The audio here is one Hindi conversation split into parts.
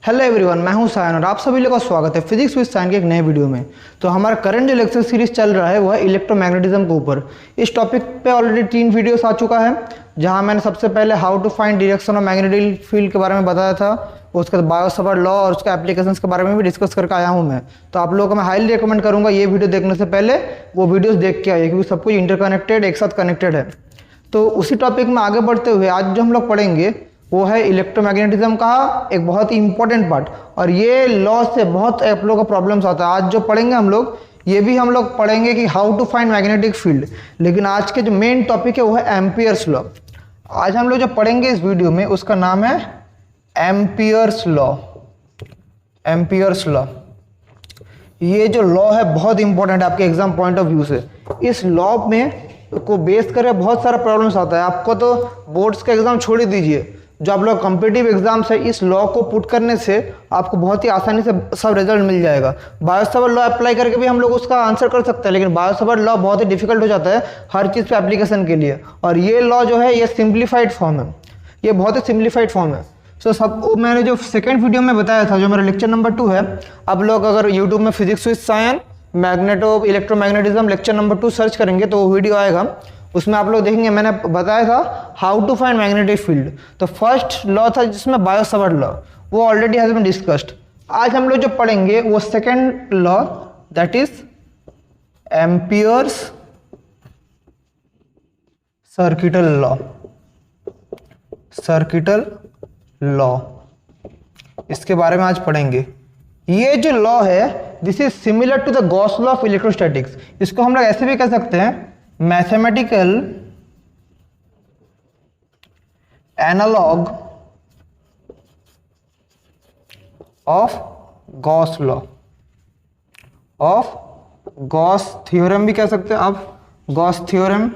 हेलो एवरीवन, मैं हूं सायन और आप सभी लोगों का स्वागत है फिजिक्स विद सायन के एक नए वीडियो में। तो हमारा करंट जो लेक्चर सीरीज चल रहा है वो है इलेक्ट्रोमैग्नेटिज्म के ऊपर। इस टॉपिक पे ऑलरेडी 3 वीडियोस आ चुका है, जहां मैंने सबसे पहले how to find direction of magnetic field के बारे में बताया था, उसके बाद बायो-सावर्ट लॉ और उसके एप्लीकेशंस के बारे में भी डिस्कस करके आया हूँ मैं। तो आप लोगों को मैं हाईली रिकमेंड करूँगा ये वीडियो देखने से पहले वो वीडियोज़ देख के आइए, क्योंकि सब कुछ इंटरकनेक्टेड एक साथ कनेक्टेड है। तो उसी टॉपिक में आगे बढ़ते हुए आज जो हम लोग पढ़ेंगे वो है इलेक्ट्रोमैग्नेटिज्म का एक बहुत ही इंपॉर्टेंट पार्ट। और ये लॉ से बहुत आप लोगों का प्रॉब्लम्स आता है। आज जो पढ़ेंगे हम लोग, ये भी हम लोग पढ़ेंगे कि how to find magnetic field, लेकिन आज के जो मेन टॉपिक है वो है एम्पियर्स लॉ। आज हम लोग जो पढ़ेंगे इस वीडियो में उसका नाम है एम्पियर्स लॉ। एम्पियर्स लॉ, ये जो लॉ है बहुत इंपॉर्टेंट है आपके एग्जाम पॉइंट ऑफ व्यू से। इस लॉ में को बेस कर बहुत सारा प्रॉब्लम्स आता है। आपको तो बोर्ड्स का एग्जाम छोड़ ही दीजिए, जो आप लोग कॉम्पिटिटिव एग्जाम्स है, इस लॉ को पुट करने से आपको बहुत ही आसानी से सब रिजल्ट मिल जाएगा। बायो-सावर्ट लॉ अप्लाई करके भी हम लोग उसका आंसर कर सकते हैं, लेकिन बायो-सावर्ट लॉ बहुत ही डिफिकल्ट हो जाता है हर चीज़ पे एप्लीकेशन के लिए। और ये लॉ जो है ये सिंप्लीफाइड फॉर्म है, ये बहुत ही सिंप्लीफाइड फॉर्म है। सो सब मैंने जो सेकेंड वीडियो में बताया था, जो मेरा लेक्चर नंबर 2 है, आप लोग अगर यूट्यूब में physics with Sayan electromagnetism lecture number 2 search करेंगे तो वो वीडियो आएगा। उसमें आप लोग देखेंगे मैंने बताया था how to find magnetic field. तो फर्स्ट लॉ था जिसमें बायो-सावर्ट लॉ, वो ऑलरेडी हैज बीन डिस्कस्ड। आज हम लोग जो पढ़ेंगे वो second law, that is Ampere's circuital law. Circuital law, इसके बारे में आज पढ़ेंगे। ये जो लॉ है this is similar to the Gauss law of electrostatics. इसको हम लोग ऐसे भी कह सकते हैं mathematical analogue of Gauss law, of Gauss theorem भी कह सकते हैं आप। Gauss theorem,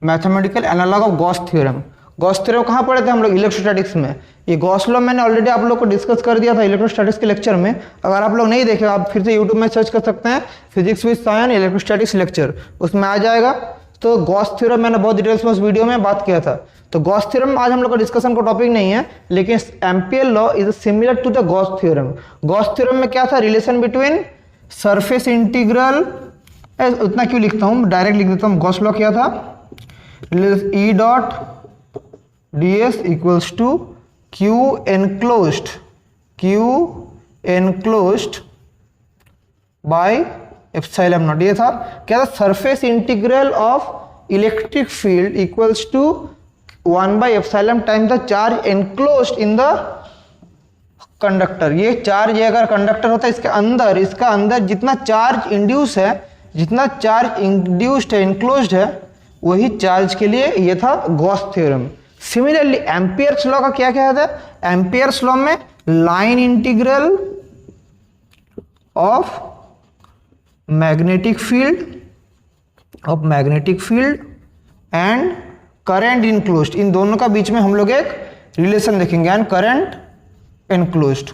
mathematical analogue of Gauss theorem. Gauss theorem कहाँ पढ़े थे हम लोग? इलेक्ट्रोस्टैटिक्स में। ये गॉस लॉ मैंने ऑलरेडी आप लोग को डिस्कस कर दिया था इलेक्ट्रोस्टैटिक्स के लेक्चर में। अगर आप लोग नहीं देखे, आप फिर से यूट्यूब में सर्च कर सकते हैं physics with Sayan electrostatics lecture, उसमें आ जाएगा। तो गॉस थ्योरम मैंने बहुत डिटेल्स में उस वीडियो में बात किया था। तो गॉस थ्योरम आज हम लोग का डिस्कशन का टॉपिक नहीं है, लेकिन Ampere law is similar to the Gauss theorem. Gauss theorem में क्या था? रिलेशन बिटवीन सरफेस इंटीग्रल, उतना क्यों लिखता हूँ, डायरेक्ट लिख देता हूँ। गॉस लॉ क्या था? E dot ds equals to q enclosed by epsilon naught। ये था क्या था? Surface integral of electric field equals to 1 by epsilon time the charge enclosed in the conductor. ये चार्ज अगर कंडक्टर होता है इसका अंदर जितना चार्ज इंड्यूस है, जितना चार्ज इंड्यूस्ड है, एनक्लोज्ड है, वही चार्ज के लिए ये था Gauss theorem. Similarly Ampere's law का क्या क्या है? एम्पियर्स लॉ में line integral of magnetic field and current enclosed, इन दोनों का बीच में हम लोग एक रिलेशन देखेंगे, एंड करंट इनक्लोज्ड।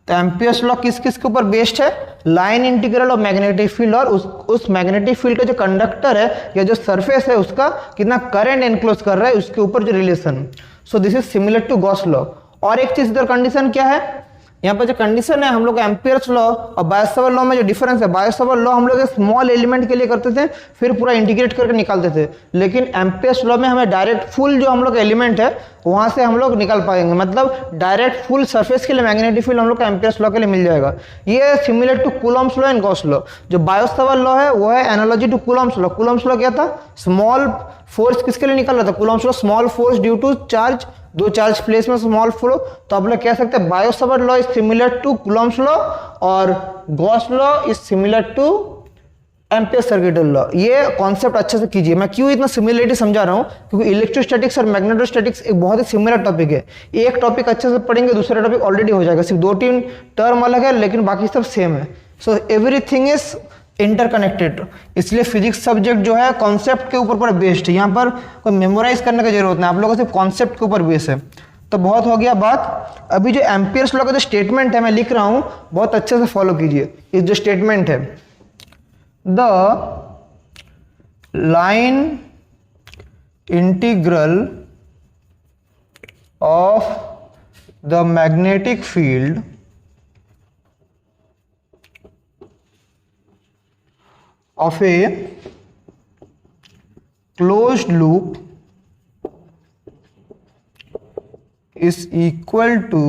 तो एम्पियर्स लॉ किस किस के ऊपर बेस्ड है? Line integral of magnetic field और उस मैग्नेटिक फील्ड का जो कंडक्टर है या जो सरफेस है उसका कितना करंट एनक्लोज कर रहा है, उसके ऊपर जो relation. So this is similar to Gauss law. और एक चीज इधर कंडीशन क्या है, यहाँ पर जो कंडीशन है हम लोग एम्पियर्स लॉ और बायो-सावर्ट लॉ में जो डिफरेंस है, बायो-सावर्ट लॉ हम लोग स्मॉल एलिमेंट के लिए करते थे, फिर पूरा इंटीग्रेट करके निकालते थे, लेकिन एम्पियर्स लॉ में हमें डायरेक्ट फुल जो हम लोग एलिमेंट है वहां से हम लोग निकाल पाएंगे। मतलब डायरेक्ट फुल सरफेस के लिए मैग्नेटिक फील्ड हम लोग का एम्पियर्स लॉ के लिए मिल जाएगा। ये similar to Coulomb's law and Gauss law. जो बायो-सावर्ट लॉ है वो है analogy to Coulomb's law. Coulomb's law क्या था? स्मॉल फोर्स किसके लिए निकल रहा था? Coulomb's law small force due to charge, दो चार्ज प्लेस में स्मॉल फ्लो। तो आप लोग कह सकते हैं Biot Savart law is similar to Coulomb's law और Gauss law is similar to Ampere circuital law. ये कॉन्सेप्ट अच्छे से कीजिए। मैं क्यों इतना सिमिलरिटी समझा रहा हूँ, क्योंकि इलेक्ट्रोस्टैटिक्स और मैग्नेटोस्टैटिक्स एक बहुत ही सिमिलर टॉपिक है। एक टॉपिक अच्छे से पढ़ेंगे, दूसरा टॉपिक ऑलरेडी हो जाएगा, सिर्फ 2-3 टर्म अलग है लेकिन बाकी सब सेम है। So everything is interconnected. इसलिए फिजिक्स सब्जेक्ट जो है कॉन्सेप्ट के ऊपर बेस्ड है। यहाँ पर कोई मेमोराइज करने की जरूरत नहीं, आप लोगों को सिर्फ कॉन्सेप्ट के ऊपर बेस है। तो बहुत हो गया बात। अभी जो एम्पियर्स लॉ का जो स्टेटमेंट है मैं लिख रहा हूँ, बहुत अच्छे से फॉलो कीजिए। इस जो स्टेटमेंट है, the line integral of the magnetic field of a closed loop is equal to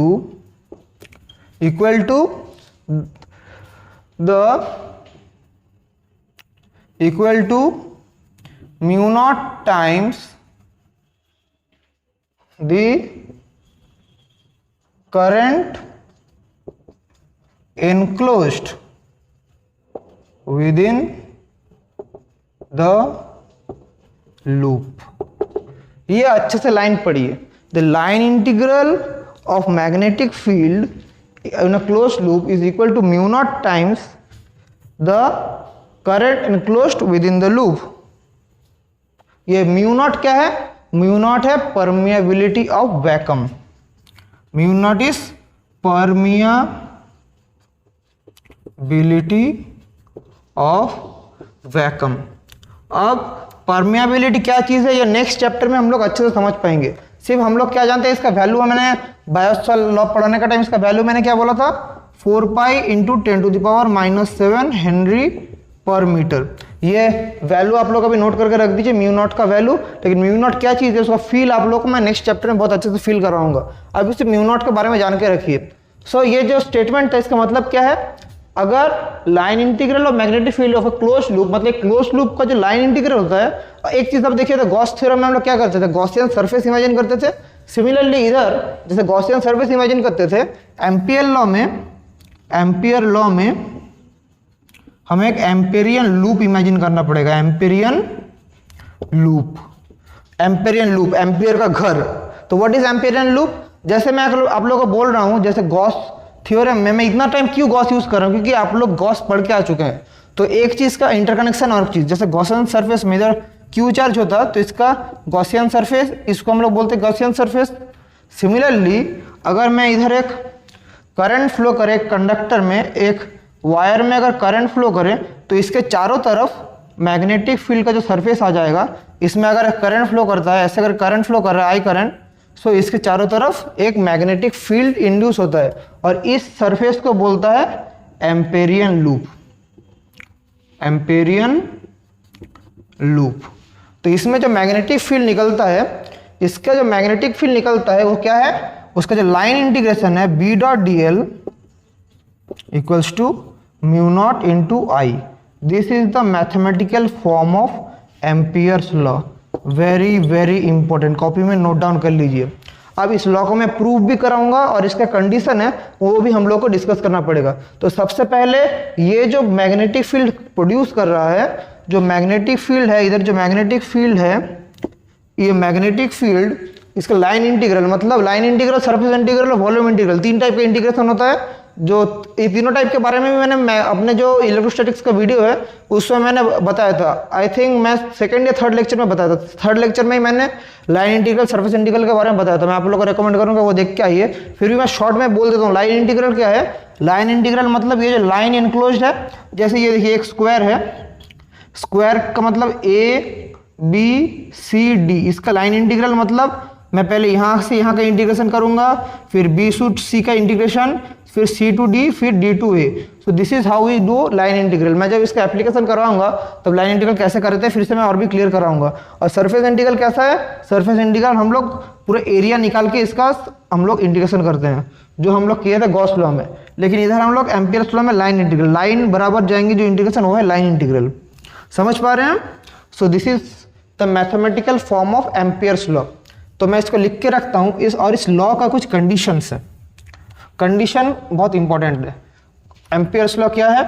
mu naught times the current enclosed within the loop। ये अच्छे से लाइन पढ़िए। The line integral of magnetic field in a closed loop is equal to mu naught times the current enclosed within the loop। ये mu naught क्या है? mu naught है permeability of vacuum। mu naught is permeability of vacuum। अब permeability क्या चीज़ है, ये नेक्स्ट चैप्टर में हम लोग अच्छे से समझ पाएंगे। सिर्फ हम लोग क्या जानते हैं, इसका वैल्यू मैंने बायोस्टल लॉ पढ़ाने का टाइम इसका वैल्यू मैंने क्या बोला था, 4 पाई इंटू 10⁻⁻7 हेनरी पर मीटर। ये वैल्यू आप लोग अभी नोट करके रख दीजिए, म्यू नॉट का वैल्यू। लेकिन म्यू नॉट क्या चीज़ है, उसका फील आप लोग को मैं नेक्स्ट चैप्टर में बहुत अच्छे से फील कराऊंगा। अभी सिर्फ म्यू नॉट के बारे में जान के रखिए। सो ये जो स्टेटमेंट है इसका मतलब क्या है, अगर लाइन इंटीग्रल और magnetic field of a close loop, मतलब क्लोज लूप का जो लाइन इंटीग्रल होता है, एक चीज आप देखिए तो गॉस थ्योरम में हम लोग क्या करते थे, गॉसियन सरफेस इमेजिन करते थे। सिमिलरली इधर जैसे गॉसियन सरफेस इमेजिन करते थे, एम्पियर लॉ में हमें एक एम्पेरियन लूप इमेजिन करना पड़ेगा। एम्पेरियन लूप, एम्पियर का घर। तो व्हाट इज एम्पेरियन लूप? जैसे मैं आप लोगों को बोल रहा हूँ, जैसे गॉस थ्योरम में मैं इतना टाइम क्यों गॉस यूज कर रहा हूँ, क्योंकि आप लोग गॉस पढ़ के आ चुके हैं। तो एक चीज का इंटरकनेक्शन और चीज, जैसे गॉसियन सरफेस में इधर क्यू चार्ज होता है तो इसका गॉसियन सरफेस, इसको हम लोग बोलते हैं गॉसियन सरफेस। सिमिलरली अगर मैं इधर एक करंट फ्लो करे, कंडक्टर में एक वायर में अगर करंट फ्लो करें तो इसके चारों तरफ मैग्नेटिक फील्ड का जो सरफेस आ जाएगा, इसमें अगर करंट फ्लो करता है, ऐसे अगर करंट फ्लो कर रहा है आई करंट, सो इसके चारों तरफ एक मैग्नेटिक फील्ड इंड्यूस होता है और इस सरफेस को बोलता है एम्पेरियन लूप। Amperian loop. तो इसमें जो मैग्नेटिक फील्ड निकलता है, इसका जो मैग्नेटिक फील्ड निकलता है वो क्या है, उसका जो लाइन इंटीग्रेशन है B dot dl equals to mu naught into I. This is the mathematical form of Ampere's law. Very very important, copy में नोट डाउन कर लीजिए। अब इस लॉ को मैं प्रूव भी कराऊंगा और इसका कंडीशन है वो भी हम लोग को डिस्कस करना पड़ेगा। तो सबसे पहले ये जो मैग्नेटिक फील्ड प्रोड्यूस कर रहा है, जो मैग्नेटिक फील्ड है, इधर जो मैग्नेटिक फील्ड है, ये मैग्नेटिक फील्ड, इसका लाइन इंटीग्रल, मतलब लाइन इंटीग्रल, सरफेस इंटीग्रल और वॉल्यूम इंटीग्रल, 3 टाइप का इंटीग्रेशन होता है। जो ये तीनों टाइप के बारे में भी मैं अपने जो इलेक्ट्रोस्टैटिक्स का वीडियो है उसमें मैंने बताया था। आई थिंक मैं सेकंड या थर्ड लेक्चर में बताया था। थर्ड लेक्चर में ही मैंने लाइन इंटीग्रल, सरफेस इंटीग्रल के बारे में बताया था। मैं आप लोगों को रेकमेंड करूंगा वो देख के आइए। फिर भी मैं शॉर्ट में बोल देता हूँ, लाइन इंटीग्रल क्या है। लाइन इंटीग्रल मतलब ये जो लाइन इनक्लोज्ड है, जैसे ये देखिए एक स्क्वायर है, स्क्वायर का मतलब ABCD, इसका लाइन इंटीग्रल मतलब मैं पहले यहाँ से यहाँ का इंटीग्रेशन करूंगा, फिर B से C का इंटीग्रेशन, फिर C to D, फिर D to A। So this is how we do line integral. मैं जब इसका एप्लीकेशन करवाऊंगा तब लाइन इंटीग्रल कैसे करते हैं फिर से मैं और भी क्लियर कराऊंगा। और सरफेस इंटीग्रल कैसा है, सरफेस इंटीग्रल हम लोग पूरा एरिया निकाल के इसका हम लोग इंटीग्रेशन करते हैं, जो हम लोग किए थे गॉस लॉ में। लेकिन इधर हम लोग एम्पियर्स लॉ में लाइन इंटीग्रल, लाइन बराबर जाएंगे जो इंटीग्रेशन वो है लाइन इंटीग्रल। समझ पा रहे हैं? सो this is the mathematical form of Ampere's law. तो मैं इसको लिख के रखता हूँ और इस लॉ का कुछ कंडीशंस है। कंडीशन बहुत इंपॉर्टेंट है। एम्पियर्स लॉ क्या है,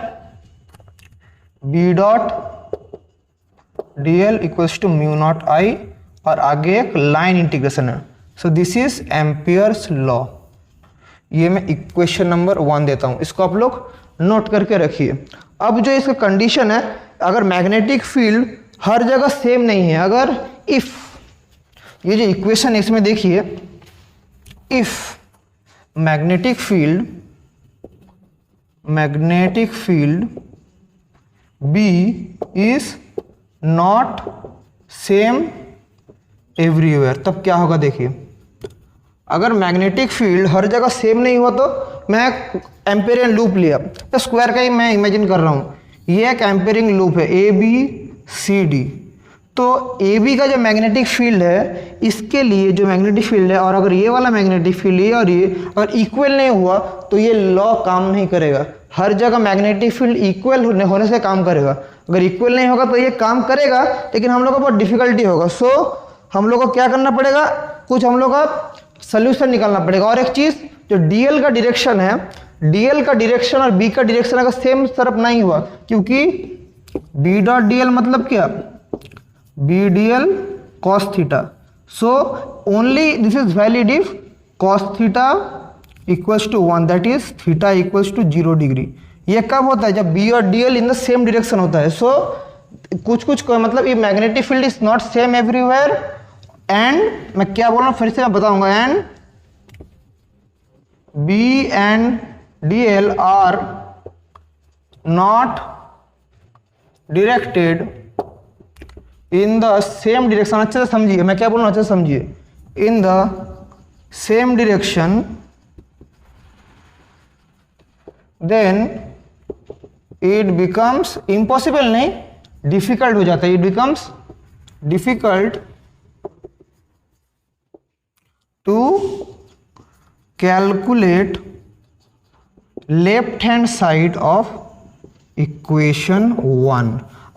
B dot dl equals to mu not I, और आगे एक लाइन इंटीग्रेशन है। So this is Ampere's law. ये मैं इक्वेशन नंबर 1 देता हूँ, इसको आप लोग नोट करके रखिए। अब जो इसका कंडीशन है, अगर मैग्नेटिक फील्ड हर जगह सेम नहीं है, अगर इफ, ये जो इक्वेशन है इसमें देखिए, if magnetic field B is not same everywhere, तब क्या होगा देखिए। अगर मैग्नेटिक फील्ड हर जगह सेम नहीं हुआ तो मैं एम्पेरियन लूप लिया, तो स्क्वायर का ही मैं इमेजिन कर रहा हूँ, ये एक एम्पेरिंग लूप है ए बी सी डी। तो ए बी का जो मैग्नेटिक फील्ड है, इसके लिए जो मैग्नेटिक फील्ड है, और अगर ये वाला मैग्नेटिक फील्ड ये और ये अगर इक्वल नहीं हुआ तो ये लॉ काम नहीं करेगा। हर जगह मैग्नेटिक फील्ड इक्वल होने से काम करेगा, अगर इक्वल नहीं होगा तो ये काम करेगा लेकिन हम लोग को बहुत डिफिकल्टी होगा। सो हम लोग को क्या करना पड़ेगा, कुछ हम लोग का सोल्यूशन निकालना पड़ेगा। और एक चीज़, जो डीएल का डायरेक्शन है, डीएल का डायरेक्शन और बी का डायरेक्शन अगर सेम तरफ नहीं हुआ, क्योंकि बी डॉट डीएल मतलब क्या, B DL cos theta, so only this is valid if cos theta equals to 1, that is theta equals to 0 degree. ये कब होता है, जब बी और DL in the same direction होता है। सो कुछ मतलब ये magnetic field is not same everywhere, and मैं क्या बोल रहा हूँ फिर से मैं बताऊंगा, and B and DL are not directed in the same direction. अच्छे से समझिए मैं क्या बोल रहा हूँ, अच्छे से समझिए। In the same direction, then it becomes impossible, नहीं डिफिकल्ट हो जाता है, it becomes difficult to calculate left hand side of equation 1।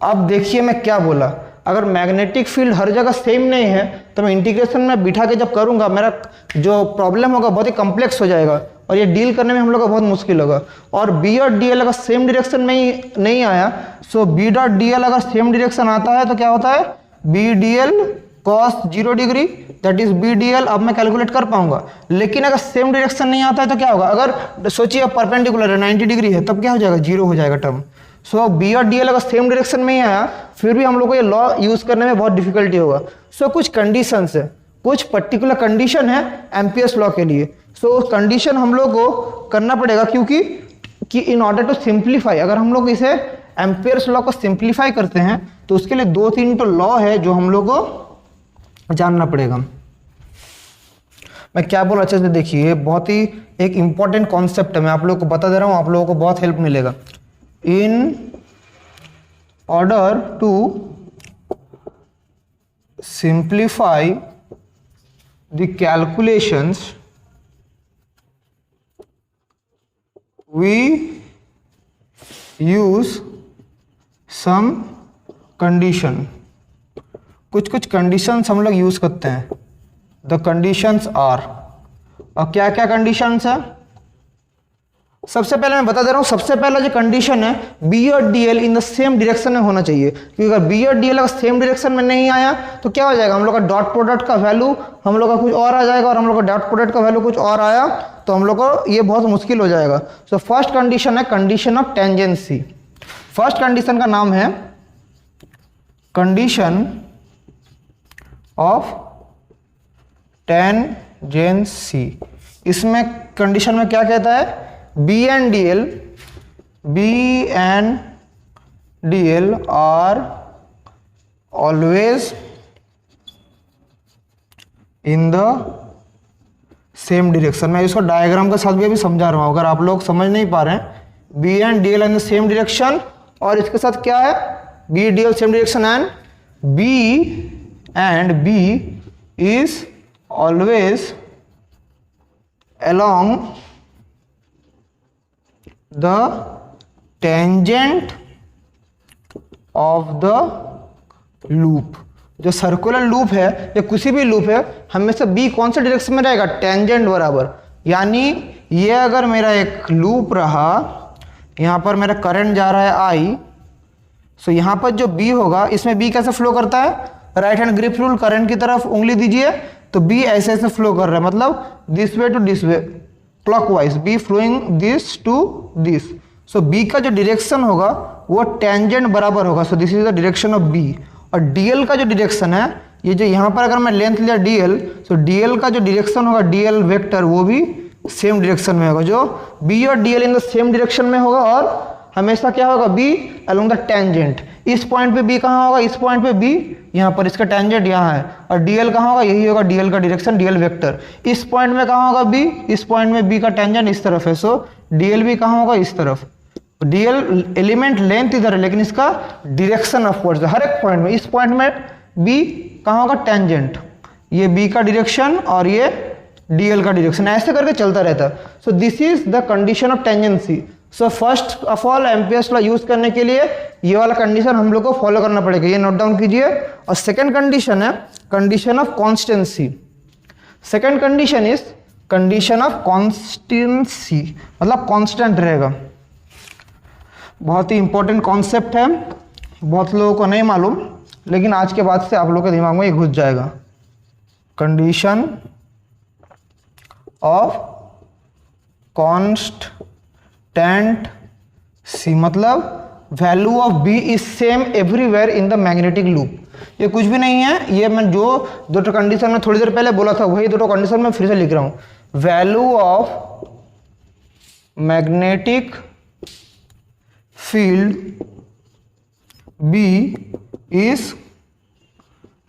अब देखिए मैं क्या बोला, अगर मैग्नेटिक फील्ड हर जगह सेम नहीं है तो मैं इंटीग्रेशन में बिठा के जब करूंगा मेरा जो प्रॉब्लम होगा बहुत ही कॉम्प्लेक्स हो जाएगा और ये डील करने में हम लोग का बहुत मुश्किल होगा। और बी और डीएल अगर सेम डायरेक्शन में ही नहीं आया, सो बी डॉट डीएल अगर सेम डायरेक्शन आता है तो क्या होता है, B DL cos 0 degree, that is B DL. अब मैं कैलकुलेट कर पाऊंगा। लेकिन अगर सेम डायरेक्शन नहीं आता है तो क्या होगा, अगर सोचिए परपेंडिकुलर है 90 डिग्री है, तब क्या हो जाएगा, 0 हो जाएगा टर्म। सो बी और डीएल अगर सेम डायरेक्शन में ही आया फिर भी हम लोग को ये लॉ यूज करने में बहुत डिफिकल्टी होगा। सो कुछ कंडीशंस है, कुछ पर्टिकुलर कंडीशन है एम्पियर्स लॉ के लिए। सो उस कंडीशन हम लोग को करना पड़ेगा, क्योंकि इन ऑर्डर टू सिंप्लीफाई, अगर हम लोग इसे एम्पियर्स लॉ को सिंप्लीफाई करते हैं तो उसके लिए 2-3 तो लॉ है जो हम लोग को जानना पड़ेगा। मैं क्या बोल अच्छे से देखिए, बहुत ही एक इंपॉर्टेंट कॉन्सेप्ट है, मैं आप लोगों को बता दे रहा हूँ, आप लोगों को बहुत हेल्प मिलेगा। In order to simplify the calculations we use some condition, कुछ कंडीशंस हम लोग यूज करते हैं। द कंडीशंस आर, और क्या क्या कंडीशंस है, सबसे पहले मैं बता दे रहा हूं, सबसे पहला जो कंडीशन है बी और DL in the same direction में होना चाहिए। क्योंकि अगर बी और डीएल अगर सेम डायरेक्शन में नहीं आया तो क्या हो जाएगा, हम लोग का डॉट प्रोडक्ट का वैल्यू हम लोग का कुछ और आ जाएगा, और हम लोग का डॉट प्रोडक्ट का वैल्यू कुछ और आया तो हम लोग को ये बहुत मुश्किल हो जाएगा। सो फर्स्ट कंडीशन है condition of tangency. First condition का नाम है कंडीशन ऑफ टेंजेंसी। इसमें कंडीशन में क्या कहता है, B and DL are always in the same direction. मैं इसको डायग्राम के साथ भी अभी समझा रहा हूं, अगर आप लोग समझ नहीं पा रहे हैं, B and DL in the same direction, और इसके साथ क्या है, B DL same direction, and B is always along the tangent of the loop। जो सर्कुलर लूप है या किसी भी लूप है, हमेशा बी कौन से डायरेक्शन में रहेगा, टेंजेंट बराबर। यानी ये अगर मेरा एक लूप रहा, यहाँ पर मेरा करंट जा रहा है आई, सो यहाँ पर जो बी होगा, इसमें बी कैसे फ्लो करता है, right hand grip rule, current की तरफ उंगली दीजिए तो बी ऐसे ऐसे फ्लो कर रहा है, मतलब this way to this way, clockwise, B flowing this to this. So B का जो डायरेक्शन होगा वो टेंजेंट बराबर होगा। So this is the direction of B. और डीएल का जो डायरेक्शन है, ये जो यहाँ पर अगर मैं लेंथ लिया डीएल, सो डीएल का जो डायरेक्शन होगा डीएल वेक्टर, वो भी सेम डायरेक्शन में होगा। जो बी और DL in the same direction में होगा और हमेशा क्या होगा, बी अलोंग द टेंजेंट। इस पॉइंट पे बी कहाँ होगा, इस पॉइंट पे बी यहाँ पर, इसका टेंजेंट यहाँ है, और डीएल कहाँ होगा, यही होगा डीएल का डायरेक्शन, डीएल वेक्टर। इस पॉइंट में कहाँ होगा बी, इस पॉइंट में बी का टेंजेंट इस तरफ है, सो डीएल भी कहाँ होगा, इस तरफ। डीएल एलिमेंट लेंथ इधर है लेकिन इसका डायरेक्शन अपवर्ड्स है हर एक पॉइंट में। इस पॉइंट में बी कहाँ होगा, टेंजेंट, ये बी का डायरेक्शन और ये डीएल का डायरेक्शन, ऐसे करके चलता रहता है। So this is the condition of tangency. So first of all Ampere's law use करने के लिए ये वाला कंडीशन हम लोग को फॉलो करना पड़ेगा, ये नोट डाउन कीजिए। और सेकंड कंडीशन है condition of constituency. Second condition is condition of constituency, मतलब कांस्टेंट रहेगा। बहुत ही इंपॉर्टेंट कॉन्सेप्ट है, बहुत लोगों को नहीं मालूम, लेकिन आज के बाद से आप लोगों के दिमाग में ये घुस जाएगा। कंडीशन ऑफ कांस्टेंट सी मतलब value of B is same everywhere in the magnetic loop. ये कुछ भी नहीं है, ये मैं जो दो कंडीशन में थोड़ी देर पहले बोला था वही दो कंडीशन में फिर से लिख रहा हूं। Value of magnetic field B is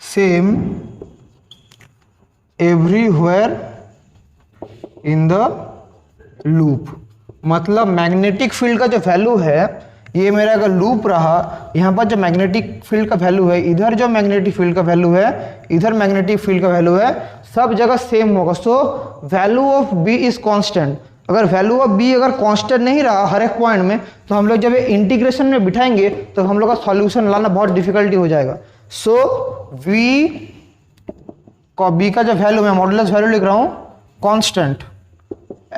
same everywhere in the loop. मतलब मैग्नेटिक फील्ड का जो वैल्यू है, ये मेरा अगर लूप रहा, यहाँ पर जो मैग्नेटिक फील्ड का वैल्यू है, इधर जो मैग्नेटिक फील्ड का वैल्यू है, इधर मैग्नेटिक फील्ड का वैल्यू है, सब जगह सेम होगा। So value of B is constant. अगर वैल्यू ऑफ बी अगर कांस्टेंट नहीं रहा हर एक पॉइंट में, तो हम लोग जब ये इंटीग्रेशन में बिठाएंगे तो हम लोग का सॉल्यूशन लाना बहुत डिफिकल्टी हो जाएगा। सो वी का बी का जो वैल्यू, मैं मॉडुलस वैल्यू लिख रहा हूँ constant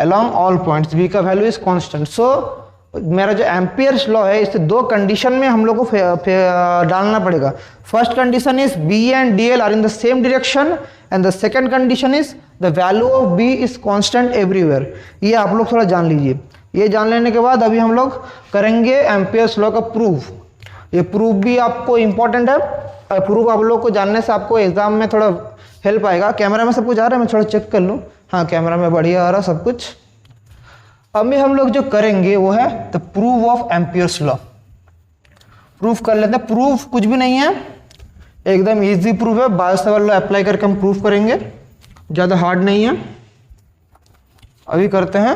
along all points, b का वैल्यू इज कांस्टेंट। सो मेरा जो एम्पियर्स लॉ है, इसे दो कंडीशन में हम लोग को डालना पड़ेगा। First condition is B and DL are in the same direction, and the second condition is the value of B is constant everywhere. ये आप लोग थोड़ा जान लीजिए। ये जान लेने के बाद अभी हम लोग करेंगे एम्पियर्स लॉ का प्रूफ। ये प्रूफ भी आपको इंपॉर्टेंट है, प्रूफ आप लोग को जानने से आपको एग्जाम में थोड़ा हेल्प आएगा। कैमरा में सब कुछ आ रहा है, मैं थोड़ा चेक कर लूँ। हाँ, कैमरा में बढ़िया आ रहा सब कुछ। अभी हम लोग जो करेंगे वो है the proof of Ampere's law. Proof कर लेते हैं। प्रूफ कुछ भी नहीं है, एकदम इजी प्रूफ है। बायो-सावर्ट लॉ अप्लाई करके हम प्रूफ करेंगे, ज़्यादा हार्ड नहीं है। अभी करते हैं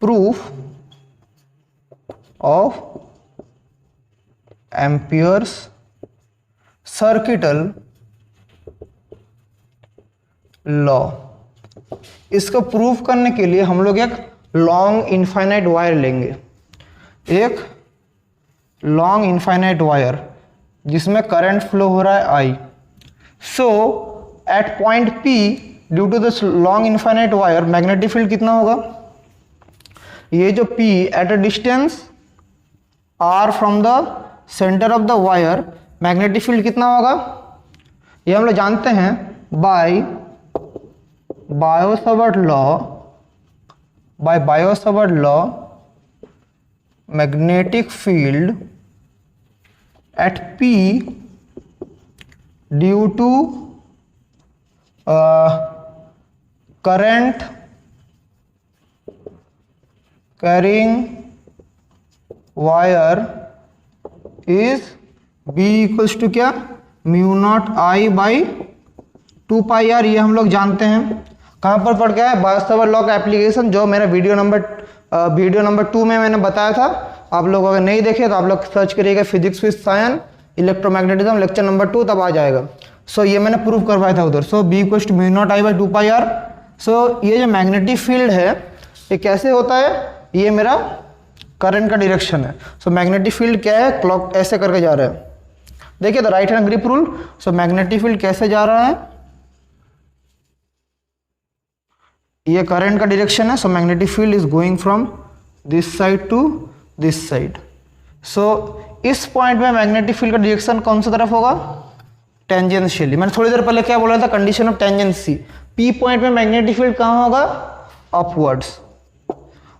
proof of amperes circuital law. इसको प्रूफ करने के लिए हम लोग एक लॉन्ग इनफाइनाइट वायर लेंगे, एक लॉन्ग इनफाइनाइट वायर जिसमें करंट फ्लो हो रहा है I. So at point P due to this long infinite wire magnetic field कितना होगा, ये जो P at a distance R from the centre of the wire magnetic field कितना होगा, ये हम लोग जानते हैं by Biot Savart law. Magnetic field at P due to current carrying wire is B equals to क्या, mu naught I by 2 pi R. ये हम लोग जानते हैं। कहाँ पर पढ़ गया है, बायो-सावर्ट लॉ का एप्लीकेशन, जो मेरा वीडियो नंबर 2 में मैंने बताया था। आप लोग अगर नहीं देखे तो आप लोग सर्च करिएगा physics with science electromagnetism lecture number 2, तब आ जाएगा। सो ये मैंने प्रूव करवाया था उधर। So B equals to mu not I by 2 pi R. So ये जो मैग्नेटिक फील्ड है ये कैसे होता है, ये मेरा करंट का डायरेक्शन है। सो मैग्नेटिक फील्ड क्या है, क्लॉक ऐसे करके जा रहा है। देखिए the right hand grip rule. So magnetic field कैसे जा रहा है, ये करंट का डायरेक्शन है। So magnetic field is going from this side to this side. So इस पॉइंट में मैग्नेटिक फील्ड का डायरेक्शन कौन सी तरफ होगा, टेंजेंशियली। मैंने थोड़ी देर पहले क्या बोला था, condition of tangency. P point में मैग्नेटिक फील्ड कहाँ होगा, अपवर्ड्स।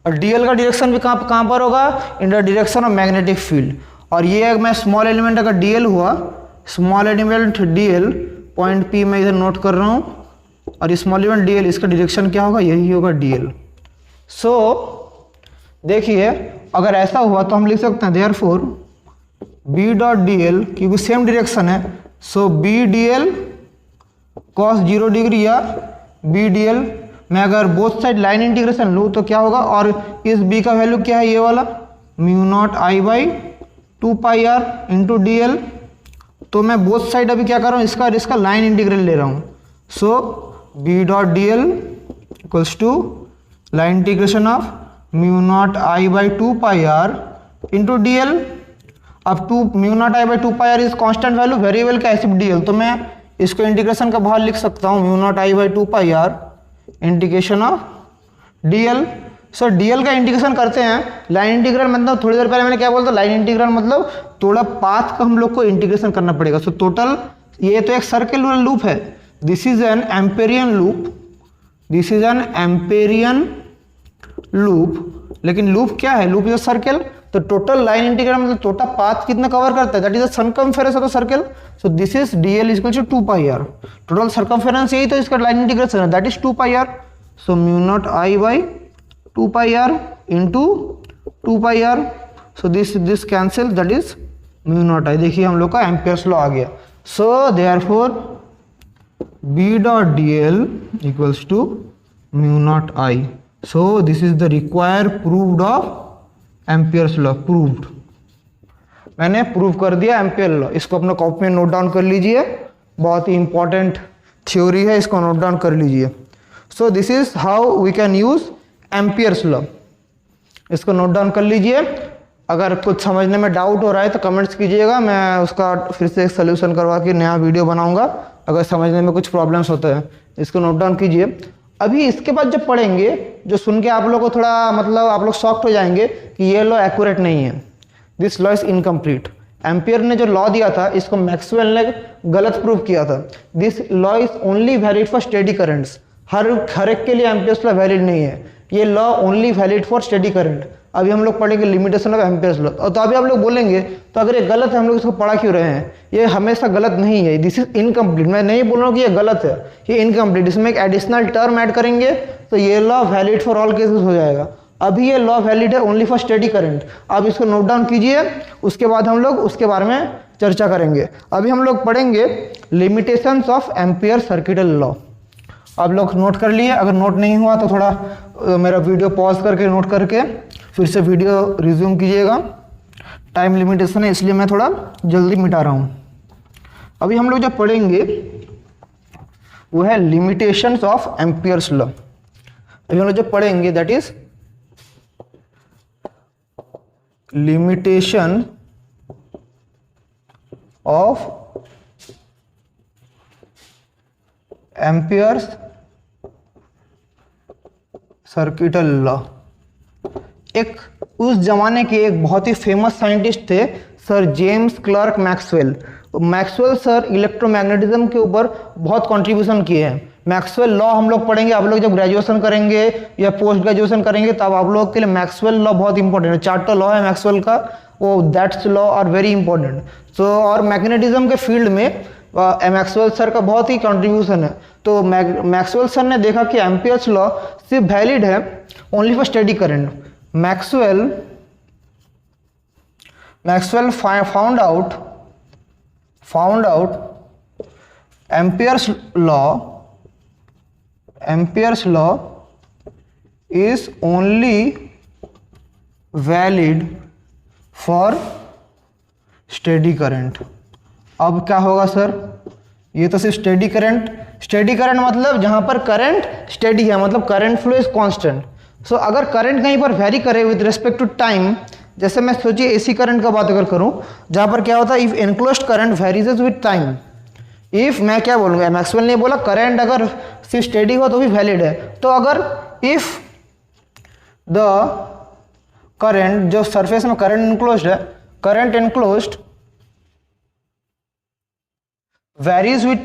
और डीएल का डायरेक्शन भी कहाँ पर होगा, in the direction of magnetic field. और ये अगर मैं स्मॉल एलिमेंट अगर डीएल हुआ, small element DL point P में इधर नोट कर रहा हूँ, और स्मॉल एलिमेंट डीएल, इसका डायरेक्शन क्या होगा, यही होगा डीएल। सो देखिए अगर ऐसा हुआ तो हम लिख सकते हैं therefore B dot D L, क्योंकि सेम डायरेक्शन है, so B D L cos 0 degree या बी डी एल। मैं अगर बोथ साइड लाइन इंटीग्रेशन लूँ तो क्या होगा, और इस b का वैल्यू क्या है, ये वाला mu not I by 2 pi R into D L. तो मैं बोथ साइड अभी क्या कर रहा हूँ, इसका लाइन इंटीग्रल ले रहा हूँ। So B dot D L equals to line integration of mu not I by 2 pi R into D L. अब mu not I by 2 pi R is constant value, variable का एसिप डी एल, तो मैं इसको इंटीग्रेशन का बाहर लिख सकता हूँ mu not I by 2 pi R integration of D L. So D L का इंटीग्रेशन करते हैं। लाइन इंटीग्रल मतलब थोड़ी देर पहले मैंने क्या बोला था, लाइन इंटीग्रल मतलब थोड़ा पाथ का हम लोग को इंटीग्रेशन करना पड़ेगा। सो टोटल ये तो एक सर्कुलर लूप है, this is an Amperian loop, this is an Amperian loop. लेकिन लूप क्या है, लूप इज अ सर्कल। तो टोटल लाइन इंटीग्रल मतलब टोटल पाथ कितना कवर करता है, that is the circumference of the circle. So this is dl equal to 2 pi R, total circumference यही तो इसका लाइन इंटीग्रेशन है, that is 2 pi R. So mu not I by 2 pi R into 2 pi R. So this cancel, that is mu not I. देखिए हम लोग का एम्पियर्स लॉ आ गया। So therefore b dot D L equals to mu not I. So this is the required proved of Ampere's law, proved, मैंने प्रूव कर दिया एम्पियर लॉ। इसको अपना कॉपी में नोट डाउन कर लीजिए, बहुत ही इंपॉर्टेंट थ्योरी है, इसको नोट डाउन कर लीजिए। So this is how we can use Ampere's law, इसको नोट डाउन कर लीजिए। अगर कुछ समझने में डाउट हो रहा है तो कमेंट्स कीजिएगा, मैं उसका फिर से एक सोल्यूशन करवा के नया वीडियो बनाऊंगा। अगर समझने में कुछ प्रॉब्लम्स होते हैं इसको नोट डाउन कीजिए। अभी इसके बाद जब पढ़ेंगे, जो सुन के आप लोग को थोड़ा मतलब आप लोग शॉक्ड हो जाएंगे कि ये लॉ एक्यूरेट नहीं है, this law is incomplete. Ampere ने जो लॉ दिया था इसको मैक्सवेल ने गलत प्रूव किया था। This law is only valid for steady currents, हर एक के लिए एम्पियर्स लॉ वैलिड नहीं है, ये law only valid for steady current. अभी हम लोग पढ़ेंगे लिमिटेशन ऑफ एम्पियर्स लॉ। तो अभी आप लोग बोलेंगे तो अगर ये गलत है हम लोग इसको पढ़ा क्यों रहे हैं, ये हमेशा गलत नहीं है, दिस इज इनकम्प्लीट। मैं नहीं बोल रहा हूँ कि ये गलत है, ये इनकम्प्लीट। इसमें एक एडिशनल टर्म ऐड करेंगे तो ये law valid for all cases हो जाएगा। अभी ये लॉ वैलिड है ओनली फॉर स्टेडी करंट। आप इसको नोट डाउन कीजिए, उसके बाद हम लोग उसके बारे में चर्चा करेंगे। अभी हम लोग पढ़ेंगे limitations of ampere circuital law. आप लोग नोट कर लिए, अगर नोट नहीं हुआ तो थोड़ा मेरा वीडियो पॉज करके नोट करके फिर से वीडियो रिज्यूम कीजिएगा। टाइम लिमिटेशन है इसलिए मैं थोड़ा जल्दी मिटा रहा हूँ। अभी हम लोग जो पढ़ेंगे वो है लिमिटेशंस ऑफ एम्पियर्स लॉ। अभी हम लोग जो पढ़ेंगे that is limitation of amperes circuital law. एक उस जमाने के एक बहुत ही फेमस साइंटिस्ट थे sir James clerk Maxwell. Maxwell sir electromagnetism के ऊपर बहुत कंट्रीब्यूशन किए हैं। मैक्सवेल लॉ हम लोग पढ़ेंगे, आप लोग जब ग्रेजुएशन करेंगे या पोस्ट ग्रेजुएशन करेंगे तब आप लोग के लिए मैक्सवेल लॉ बहुत इंपॉर्टेंट है। चार्टर लॉ है मैक्सवेल का, वो that's law are very important. तो और मैग्नेटिज्म के फील्ड में मैक्सवेल सर का बहुत ही कंट्रीब्यूशन है। तो मैक्सवेल सर ने देखा कि एम्पियर्स लॉ सिर्फ वैलिड है only for steady current. Maxwell found out Ampere's law is only valid for steady current। अब क्या होगा सर, ये तो सिर्फ स्टेडी करंट मतलब जहां पर करंट स्टेडी है, मतलब करंट फ्लो इज कांस्टेंट। सो अगर करंट कहीं पर वेरी करे विद रिस्पेक्ट टू टाइम, जैसे मैं सोचिए एसी करंट का बात अगर करूं जहां पर क्या होता है if enclosed current varies with time. If मैं क्या बोलूंगा, मैक्सवेल ने बोला करंट अगर सिर्फ स्टेडी हो तो भी वैलिड है। तो अगर इफ द करंट, जो सरफेस में करंट एनक्लोज्ड है, current enclosed varies with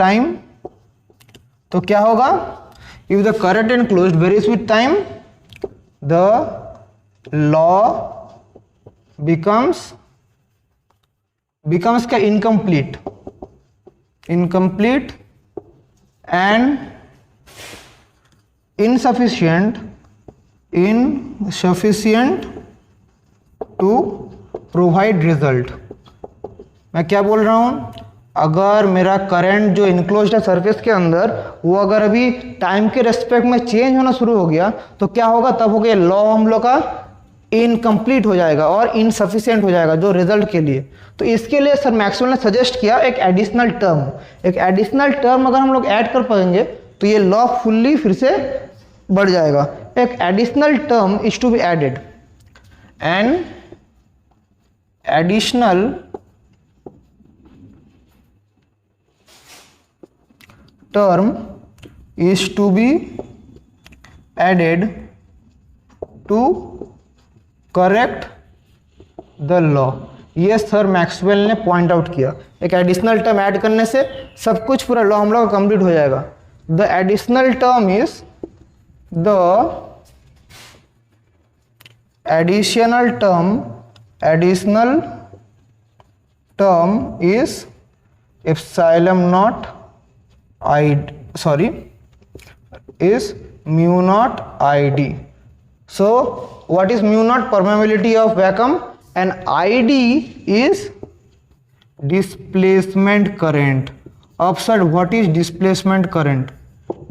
time, तो क्या होगा, if the current enclosed varies with time the law becomes क्या, incomplete and insufficient to provide result. मैं क्या बोल रहा हूँ, अगर मेरा करंट जो इनक्लोज्ड है सरफेस के अंदर वो अगर अभी टाइम के रेस्पेक्ट में चेंज होना शुरू हो गया तो क्या होगा, तब हो गया लॉ हम लोग का इनकम्प्लीट हो जाएगा और इनसफिशिएंट हो जाएगा जो रिजल्ट के लिए। तो इसके लिए सर मैक्सवेल ने सजेस्ट किया एक एडिशनल टर्म अगर हम लोग ऐड कर पाएंगे तो ये लॉ फुल्ली फिर से बढ़ जाएगा। एक additional term is to be added, an additional term is to be added to correct the law। ये सर मैक्सवेल ने पॉइंट आउट किया, एक एडिशनल टर्म ऐड करने से सब कुछ पूरा लॉ हम लोग का कंप्लीट हो जाएगा। The additional term is additional term is epsilon not is mu naught id। so what is mu naught? Permeability of vacuum, and id is displacement current। अब sir what is displacement current?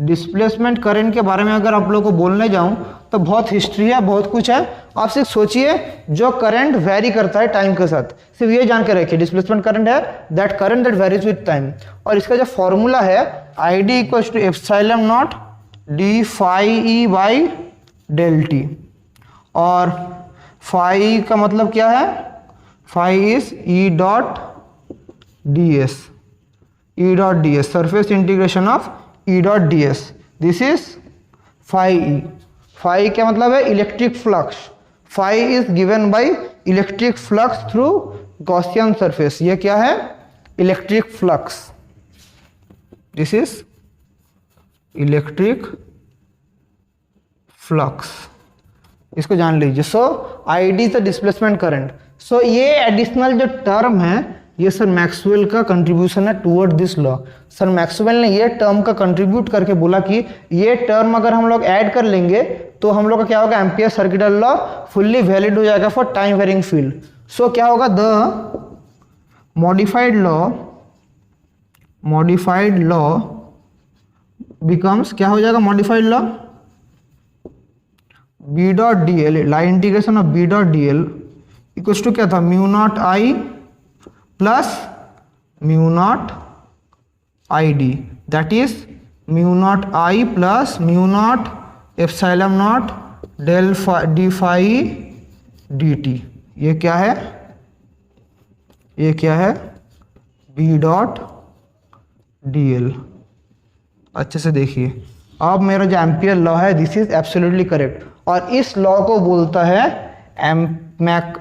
Displacement current के बारे में अगर आप लोगों को बोलने जाऊं तो बहुत हिस्ट्री है, बहुत कुछ है। आप सिर्फ सोचिए जो करंट वेरी करता है टाइम के साथ, सिर्फ ये जान के रखिए डिस्प्लेसमेंट करंट है that current that varies with time. और इसका जो फॉर्मूला है I D equal to epsilon not D phi E by del T. और फाई का मतलब क्या है? Phi is E dot D S, surface integration of E dot D S. This is phi E. Phi क्या मतलब है? Electric flux. Phi is given by electric flux through Gaussian surface. ये क्या है? Electric flux. This is electric flux, इसको जान लीजिए। So I D is the displacement current. So ये एडिशनल जो टर्म है ये सर मैक्सवेल का कंट्रीब्यूशन है toward this law. Sir Maxwell ने ये टर्म का कंट्रीब्यूट करके बोला कि ये टर्म अगर हम लोग ऐड कर लेंगे तो हम लोग का क्या होगा? Ampere circuital law fully valid हो जाएगा for time varying field. So क्या होगा? द मॉडिफाइड लॉ बिकम्स, क्या हो जाएगा modified law? B dot D L, line integration of B dot D L equals to क्या था? Mu not I plus mu not I D, that is mu not I plus mu not epsilon not del D phi D T. ये क्या है? ये क्या है? B dot D L. अच्छे से देखिए, अब मेरा जो एम्पियर लॉ है दिस इज एब्सोल्युटली करेक्ट, और इस लॉ को बोलता है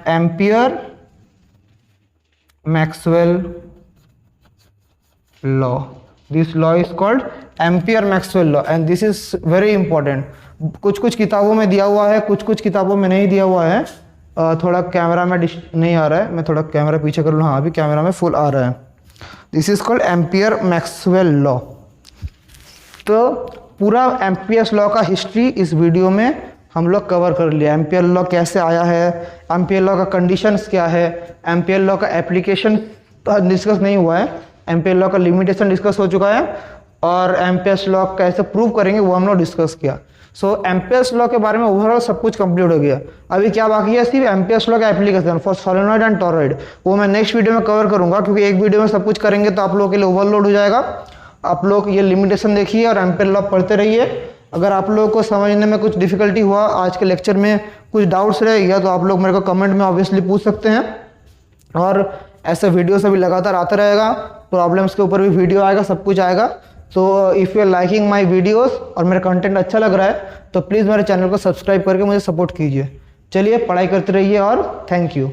Ampere Maxwell law. This law is called Ampere Maxwell law and this is very important. कुछ कुछ किताबों में दिया हुआ है, कुछ कुछ किताबों में नहीं दिया हुआ है। थोड़ा कैमरा में नहीं आ रहा है, मैं थोड़ा कैमरा पीछे कर लूँ। हाँ, अभी कैमरा में फुल आ रहा है। This is called Ampere Maxwell law. तो पूरा एम्पियर्स लॉ का हिस्ट्री इस वीडियो में हम लोग कवर कर लिया। एम्पियर लॉ कैसे आया है, एम्पियर लॉ का कंडीशंस क्या है, एम्पियर लॉ का एप्लीकेशन डिस्कस नहीं हुआ है, एम्पियर लॉ का लिमिटेशन डिस्कस हो चुका है, और एम्पियर्स लॉ कैसे प्रूव करेंगे वो हम लोग डिस्कस किया। सो एम्पियर्स लॉ के बारे में ओवरऑल सब कुछ कंप्लीट हो गया। अभी क्या बाकी है? सिर्फ एम्पियर्स लॉ का application for solenoid and torrid, वो मैं नेक्स्ट वीडियो में कवर करूंगा, क्योंकि एक वीडियो में सब कुछ करेंगे तो आप लोगों के लिए ओवरलोड हो जाएगा। आप लोग ये लिमिटेशन देखिए और एम्पियर लॉ पढ़ते रहिए। अगर आप लोगों को समझने में कुछ डिफिकल्टी हुआ, आज के लेक्चर में कुछ डाउट्स रह गया, तो आप लोग मेरे को कमेंट में ऑब्वियसली पूछ सकते हैं, और ऐसे वीडियोस अभी लगातार आता रहेगा। प्रॉब्लम्स के ऊपर भी वीडियो आएगा, सब कुछ आएगा। तो if you are liking my videos और मेरा कंटेंट अच्छा लग रहा है तो प्लीज़ मेरे चैनल को सब्सक्राइब करके मुझे सपोर्ट कीजिए। चलिए पढ़ाई करते रहिए और थैंक यू।